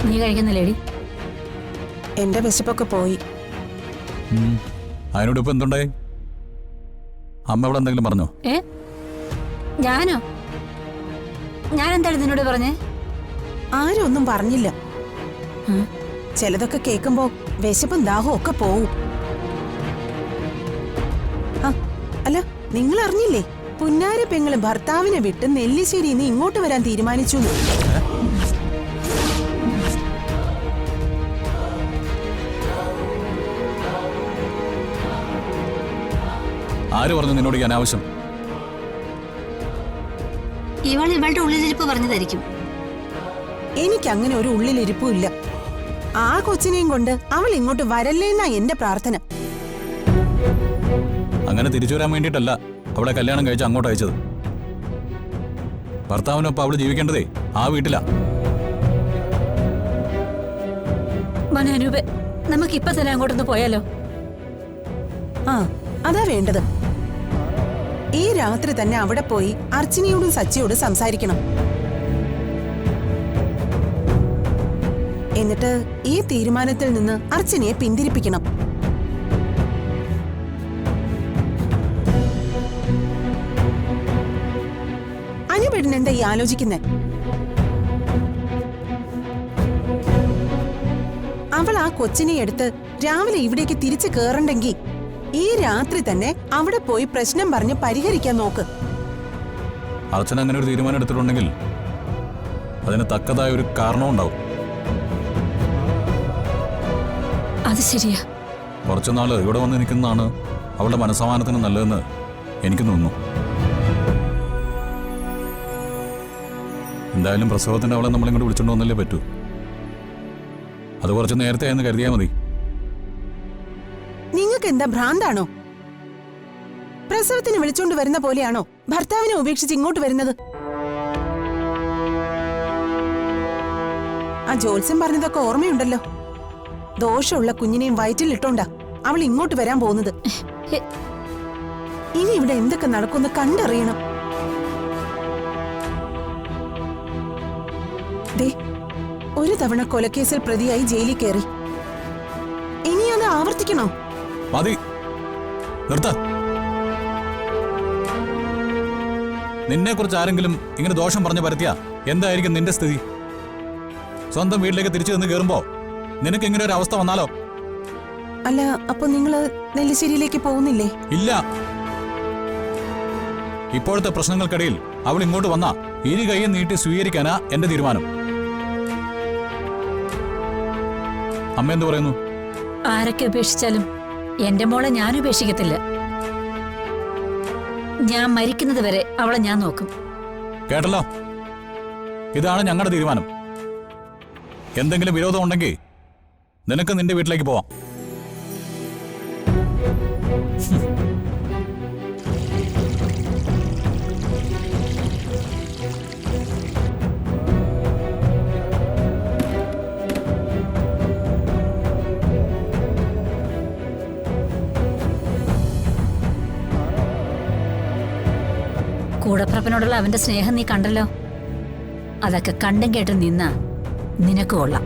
നീ കഴിക്കുന്നില്ലേടി? എന്റെ വിശപ്പൊക്കെ പോയി. അതിനോട് ഇപ്പൊ എന്തുണ്ടായി? അമ്മ ഇവിടെ എന്തെങ്കിലും പറഞ്ഞോ? ഞാനോ? ഞാനെന്താണ് നിന്നോട് പറഞ്ഞേ? ആരും ഒന്നും പറഞ്ഞില്ല. ചിലതൊക്കെ കേൾക്കുമ്പോ വിശപ്പും ദാഹവും ഒക്കെ പോവും. അല്ല, നിങ്ങൾ അറിഞ്ഞില്ലേ? പുന്നാര പെങ്ങള് ഭർത്താവിനെ വിട്ട് നെല്ലിശ്ശേരിന്ന് ഇങ്ങോട്ട് വരാൻ തീരുമാനിച്ചു. ആര് പറഞ്ഞു നിന്നോട് ഈ അനാവശ്യം? ഇവളുടെ ഉള്ളിലിരിപ്പ് പറഞ്ഞതായിരിക്കും. എനിക്ക് അങ്ങനെ ഒരു ഉള്ളിലിരിപ്പും ഇല്ല. ആ കൊച്ചിനെയും കൊണ്ട് അവൾ ഇങ്ങോട്ട് വരല്ലേന്നാ എന്റെ പ്രാർത്ഥന. അങ്ങനെ തിരിച്ചു വരാൻ വേണ്ടിയിട്ടല്ല അവളെ കല്യാണം കഴിച്ച് അങ്ങോട്ട് അയച്ചത്. ഭർത്താവിനൊപ്പം അവള് ജീവിക്കേണ്ടതേ ആ വീട്ടിലാ. മനൂപേ, നമുക്ക് ഇപ്പൊ തന്നെ അങ്ങോട്ടൊന്ന് പോയാലോ? അതാ വേണ്ടത്. ഈ രാത്രി തന്നെ അവിടെ പോയി അർച്ചനയോടും സച്ചിയോടും സംസാരിക്കണം. എന്നിട്ട് ഈ തീരുമാനത്തിൽ നിന്ന് അർച്ചനയെ പിന്തിരിപ്പിക്കണം. അനുപേട്ടൻ എന്താ ഈ ആലോചിക്കുന്നേ? അവൾ ആ കൊച്ചിനെ എടുത്ത് രാവിലെ ഇവിടേക്ക് തിരിച്ചു കേറണ്ടെങ്കിൽ ഈ രാത്രി തന്നെ അവിടെ പോയി പ്രശ്നം പറഞ്ഞ് പരിഹരിക്കാൻ നോക്ക്. അർച്ചന അങ്ങനെ ഒരു തീരുമാനം എടുത്തിട്ടുണ്ടെങ്കിൽ അതിന് തക്കതായ ഒരു കാരണവും ഉണ്ടാവും. അത് ശരിയാ. കുറച്ചുനാള് ഇവിടെ വന്ന് നിൽക്കുന്നതാണ് അവളുടെ മനസ്സമാനത്തിന് നല്ലതെന്ന് എനിക്ക് തോന്നുന്നു. എന്തായാലും പ്രസവത്തിന് അവളെ നമ്മളിങ്ങോട്ട് വിളിച്ചോണ്ട് വന്നല്ലേ പറ്റൂ. അത് കുറച്ച് നേരത്തെ ആയെന്ന് കരുതിയാൽ മതി. നിങ്ങൾക്ക് എന്താ ഭ്രാന്താണോ? പ്രസവത്തിന് വിളിച്ചോണ്ട് വരുന്ന പോലെയാണോ ഭർത്താവിനെ ഉപേക്ഷിച്ച് ഇങ്ങോട്ട് വരുന്നത്? ആ ജോത്സ്യം പറഞ്ഞതൊക്കെ ഓർമ്മയുണ്ടല്ലോ. ദോഷമുള്ള കുഞ്ഞിനെയും വയറ്റിലിട്ടോണ്ടാ അവൾ ഇങ്ങോട്ട് വരാൻ പോകുന്നത്. ഇനി ഇവിടെ എന്തൊക്കെ നടക്കുമെന്ന് കണ്ടറിയണം. ഒരു തവണ കൊലക്കേസിൽ പ്രതിയായി ജയിലിൽ കയറി. ഇനി അത് ആവർത്തിക്കണോ? മതി, നിർത്ത. നിന്നെ കുറിച്ച് ആരെങ്കിലും ഇങ്ങനെ ദോഷം പറഞ്ഞു പരത്തിയാ എന്തായിരിക്കും നിന്റെ സ്ഥിതി? സ്വന്തം വീട്ടിലേക്ക് തിരിച്ചു നിന്ന് കയറുമ്പോ നിനക്ക് ഇങ്ങനെ ഒരു അവസ്ഥ വന്നാലോ? അല്ല, അപ്പൊ നിങ്ങള് നെല്ലിശ്ശേരിയിലേക്ക് പോകുന്നില്ലേ? ഇല്ല. ഇപ്പോഴത്തെ പ്രശ്നങ്ങൾക്കിടയിൽ അവൾ ഇങ്ങോട്ട് വന്നാ ഇരു കൈയും നീട്ടി സ്വീകരിക്കാനാ എന്റെ തീരുമാനം. അമ്മ എന്ത് പറയുന്നു? ആരൊക്കെ ഉപേക്ഷിച്ചാലും എന്റെ മോളെ ഞാൻ ഉപേക്ഷിക്കത്തില്ല. ഞാൻ മരിക്കുന്നത് വരെ അവളെ ഞാൻ നോക്കും. കേട്ടല്ലോ, ഇതാണ് ഞങ്ങളുടെ തീരുമാനം. എന്തെങ്കിലും വിരോധം ഉണ്ടെങ്കിൽ നിനക്ക് നിന്റെ വീട്ടിലേക്ക് പോവാം. കൂടപ്രപ്പനോടുള്ള അവന്റെ സ്നേഹം നീ കണ്ടല്ലോ. അതൊക്കെ കണ്ടും കേട്ടും നിന്നാ നിനക്ക് കൊള്ളാം.